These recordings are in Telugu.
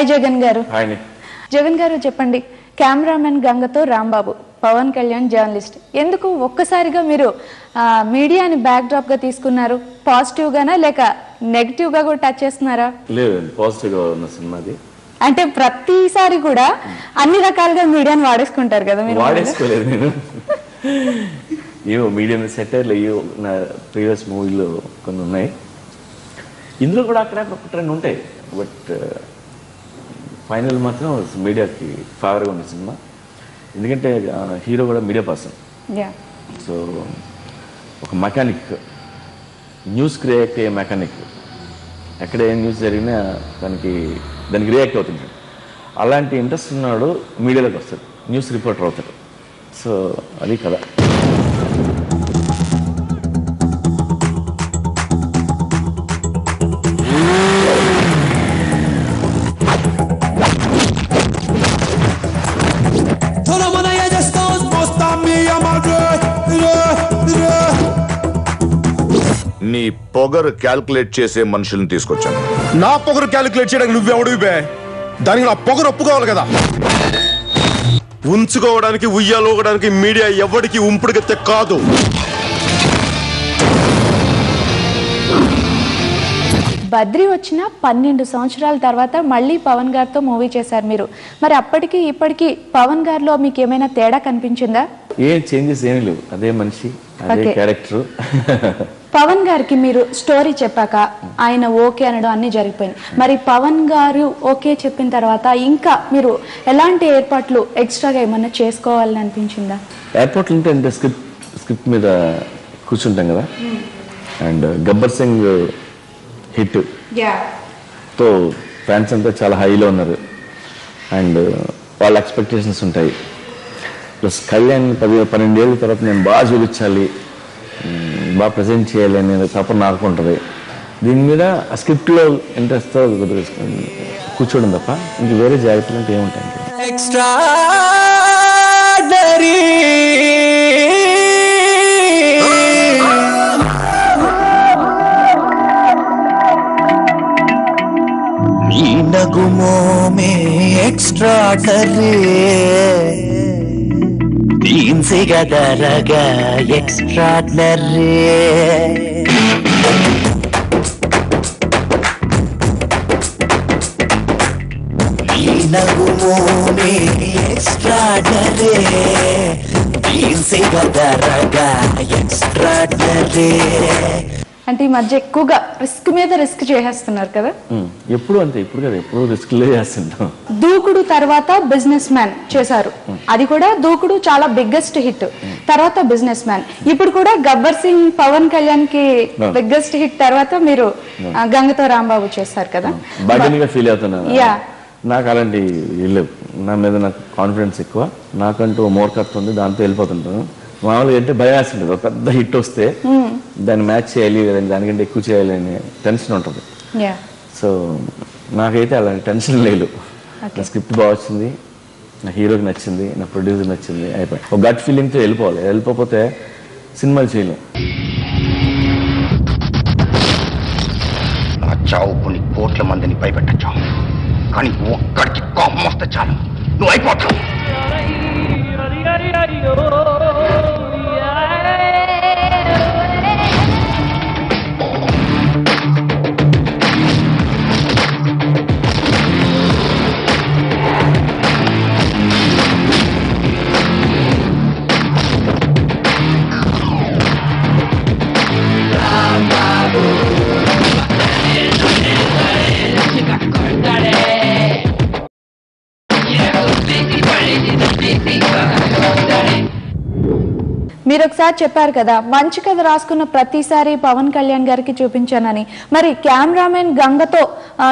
హాయ్ జగన్ గారు. హాయ్ జగన్ గారు చెప్పండి, కెమెరామెన్ గంగతో రాంబాబు, పవన్ కళ్యాణ్ జర్నలిస్ట్, ఎందుకు ఒక్కసారిగా మీరు మీడియాని బ్యాక్ డ్రాప్ గా తీసుకున్నారు? పాజిటివ్ గానా లేక నెగిటివ్ గా కూడా టచ్ చేస్తున్నారా? లేదు, పాజిటివ్ గా ఉన్న సినిమాది. అంటే ప్రతిసారి కూడా అన్ని రకాలుగా మీడియాని వాడేసుకుంటారు కదా మీరు? వాడేసుకోలేదు నేను. ఏవో మీడియం సెటైర్లు ఏవో నా ప్రీవియస్ మూవీలో కొన్ని ఉన్నాయి, ఇందులో కూడా అక్కడ ఒక ట్రెండ్ ఉంటాయి. బట్ ఫైనల్ మాత్రం మీడియాకి ఫేవర్గా ఉన్న సినిమా. ఎందుకంటే హీరో కూడా మీడియా పర్సన్. సో ఒక మెకానిక్, న్యూస్కి రియాక్ట్ అయ్యే మెకానిక్, ఎక్కడ ఏం న్యూస్ జరిగినా దానికి రియాక్ట్ అవుతుంటాడు. అలాంటి ఇంట్రెస్ట్ ఉన్నాడు మీడియాలోకి వస్తాడు, న్యూస్ రిపోర్టర్ అవుతాడు. సో అది కదా. నీ పొగరు క్యాల్కులేట్ చేసే మనుషుల్ని తీసుకొచ్చాను. నా పొగరు క్యాలిక్యులేట్ చేయడానికి నువ్వెవడివి బే? దానికి నా పొగరు ఒప్పుకోవాలి కదా. ఉంచుకోవడానికి ఉయ్యాలోగడానికి మీడియా ఎవరికి ఉంపుడుగెత్తే కాదు. బద్రి వచ్చిన 12 సంవత్సరాల తర్వాత మళ్ళీ పవన్ గారితో మూవీ చేశారు మీరు. మరి అప్పటికి ఇప్పటికి పవన్ గారిలో మీకు ఏమైనా తేడా కనిపించిందా? ఏం చేంజెస్ ఏమీ లేవు, అదే మనిషి, అదే క్యారెక్టర్. పవన్ గారికి మీరు స్టోరీ చెప్పాక ఆయన ఓకే అనడం అన్ని జరిగిపోయింది. మరి పవన్ గారు ఓకే చెప్పిన తర్వాత ఇంకా మీరు ఎలాంటి ఏర్పాట్లు ఎక్స్ట్రాగా ఏమన్నా చేసుకోవాలని అనిపించిందా? ఎయిర్పోర్ట్లు అంటే స్క్రిప్ట్ మీద కూర్చుంటాం కదా, అండ్ గబ్బర్ సింగ్ హిట్ తో ఫ్యాన్స్ అంతా చాలా హైలో ఉన్నారు, అండ్ వాళ్ళ ఎక్స్పెక్టేషన్స్ ఉంటాయి. ప్లస్ కళ్యాణ్ 12 ఏళ్ళ తర్వాత నేను బాగా చూపించాలి, బాగా ప్రజెంట్ చేయాలి అనే తప్ప నాకు ఉంటుంది. దీని మీద ఆ స్క్రిప్ట్లో ఇంట్రెస్ట్తో కూర్చోవడం తప్ప ఇంక వేరే జాగ్రత్తలు అంటే ఏముంటాయి? नगुमों में एक्स्ट्राडनरी तीन से गदरगा एक्स्ट्राडनरी नगुमों में एक्स्ट्राडनरी तीन से गदरगा एक्स्ट्राडनरी. అంటే ఈ మధ్య ఎక్కువగా రిస్క్ మీద రిస్క్ చేసేస్తున్నారు కదా? ఎప్పుడు అంతే, ఇప్పుడు కదా, ఎప్పుడు రిస్క్ చేస్తుంటాం. దూకుడు తర్వాత బిజినెస్ మ్యాన్ చేశారు, అది కూడా దూకుడు చాలా బిగ్గెస్ట్ హిట్. తర్వాత బిజినెస్ మ్యాన్, ఇప్పుడు కూడా గబ్బర్ సింగ్ పవన్ కళ్యాణ్ కి బిగ్గెస్ట్ హిట్. తర్వాత మీరు గంగతో రాంబాబు చేశారు కదా. బాగా ఫీల్ అవుతున్నాను. నాకు అలాంటి లేవు, నా మీద నాకు కాన్ఫిడెన్స్ ఎక్కువ, నాకంటూ మూర్ఖత్వం ఉంది, దాంతో వెళ్ళిపోతుంటాను. మామూలుగా అంటే భయం వేస్తుంటుంది, ఒక పెద్ద హిట్ వస్తే దాన్ని మ్యాచ్ చేయాలి, దానికంటే ఎక్కువ చేయాలి అనే టెన్షన్ ఉంటుంది. సో నాకైతే అలాంటి టెన్షన్ లేదు. నా స్క్రిప్ట్ బాగా వచ్చింది, నా హీరోకి నచ్చింది, నా ప్రొడ్యూసర్ నచ్చింది, అయిపోయి ఒక గట్ ఫీలింగ్తో వెళ్ళిపోవాలి. వెళ్ళిపోతే సినిమాలు చేయలేం. నా చావుకు నీ కోట్ల మందిని భయపెట్టచ్చు, కానీ ఒక్కడికి కోపం వస్తే చాలు నువ్వు అయిపోతావు. మీరు ఒకసారి చెప్పారు కదా, మంచి కథ రాసుకున్న ప్రతిసారి పవన్ కళ్యాణ్ గారికి చూపించానని. మరి కెమెరామెన్ గంగతో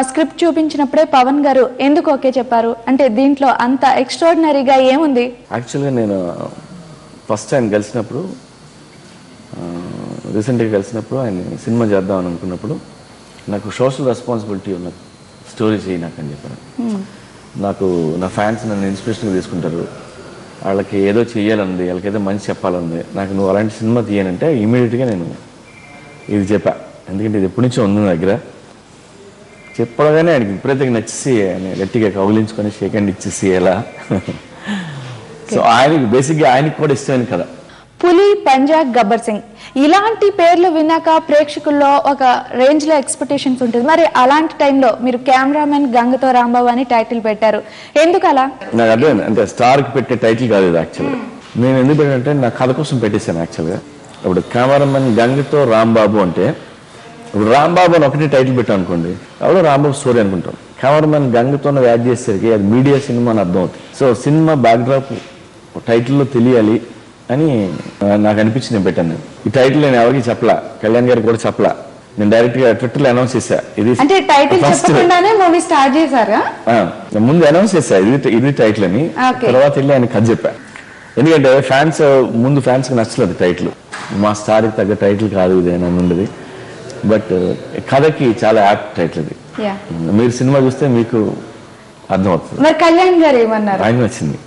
స్క్రిప్ట్ చూపించినప్పుడే పవన్ గారు ఎందుకు ఓకే చెప్పారు? అంటే దీంట్లో అంత ఎక్స్ట్రాడినరీగా ఏముంది? యాక్చువల్గా నేను ఫస్ట్ టైం కలిసినప్పుడు, రీసెంట్గా కలిసినప్పుడు ఆయన సినిమా చేద్దామని అనుకున్నప్పుడు నాకు సోషల్ రెస్పాన్సిబిలిటీ ఉన్న స్టోరీ చేయి నాకు అని చెప్పాను. నాకు నా ఫ్యాన్స్ నన్ను ఇన్స్పిరేషన్గా తీసుకుంటారు, వాళ్ళకి ఏదో చెయ్యాలంది, వాళ్ళకి ఏదో మంచి చెప్పాలంది, నాకు నువ్వు అలాంటి సినిమా తీయనంటే ఇమీడియట్గా నేను ఇది చెప్పా. ఎందుకంటే ఇది ఎప్పటి నుంచో ఉంది నా దగ్గర, చెప్పగానే ఆయనకి విపరీతంగా నచ్చేసి ఆయన గట్టిగా కౌగిలించుకొని షేక్ హ్యాండ్ ఇచ్చేసి ఎలా సో ఆయనకి బేసిక్గా ఆయనకి కూడా ఇష్టమైన కదా. పులి, పంజా, గబ్బర్ సింగ్ ఇలాంటి పేర్లు విన్నాక ప్రేక్షకుల్లో ఒక రేంజ్ లో ఎక్స్పెక్టేషన్స్ ఉంటుంది. మరి అలాంటి టైంలో మీరు కెమెరామెన్ గంగతో రాంబాబు అని టైటిల్ పెట్టారు, ఎందుకు అలా? నాకు అర్థం అంటే స్టార్కి పెట్టే టైటిల్ కాదు ఇది యాక్చువల్గా. నేను ఎందుకు పెట్టానంటే నా కథ కోసం పెట్టేశాను యాక్చువల్గా. ఇప్పుడు కెమెరామెన్ గంగతో రాంబాబు అంటే ఇప్పుడు రాంబాబు అని ఒకటి టైటిల్ పెట్టాను అనుకోండి, ఎవరో రాంబాబు స్టోరీ అనుకుంటాం. కెమెరామెన్ గంగతో యాడ్ చేసేసరికి అది మీడియా సినిమా అని అర్థం అవుతుంది. సో సినిమా బ్యాక్డ్రాప్ టైటిల్లో తెలియాలి అని నాకు అనిపించి నేను పెట్టాను. ఈ టైటిల్ నేను ఎవరికి చెప్పలా, కళ్యాణ్ గారికి కూడా చెప్పలా. నేను డైరెక్ట్ గా ట్విట్టర్ లో అనౌన్స్ చేశా. ఇది అంటే టైటిల్ చెప్పకుండానే మూవీ స్టార్ట్ చేశారా? ముందు అనౌన్స్ చేశా ఇది టైటిల్ అని. తర్వాత వెళ్ళి ఆయన కథ చెప్పా. ఎందుకంటే ముందు ఫ్యాన్స్ కి నచ్చలేదు టైటిల్, మా స్టార్ కి తగ్గ టైటిల్ కాదు ఇది అని ఉండదు. బట్ కథకి చాలా యాప్ట్ టైటిల్ ఇది. మీరు సినిమా చూస్తే మీకు అర్థమవుతుంది. మరి కళ్యాణ్ గారు ఏమన్నారు? ఆయన నచ్చింది.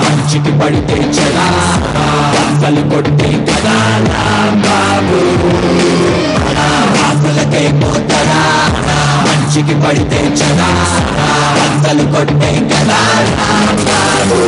మంచికి పడితే చలా వంకలు కొట్టే కదా బాబు, ఆకులకే పోతారా మంచికి పడితే చలా వంకలు కొట్టే కదా బాబు.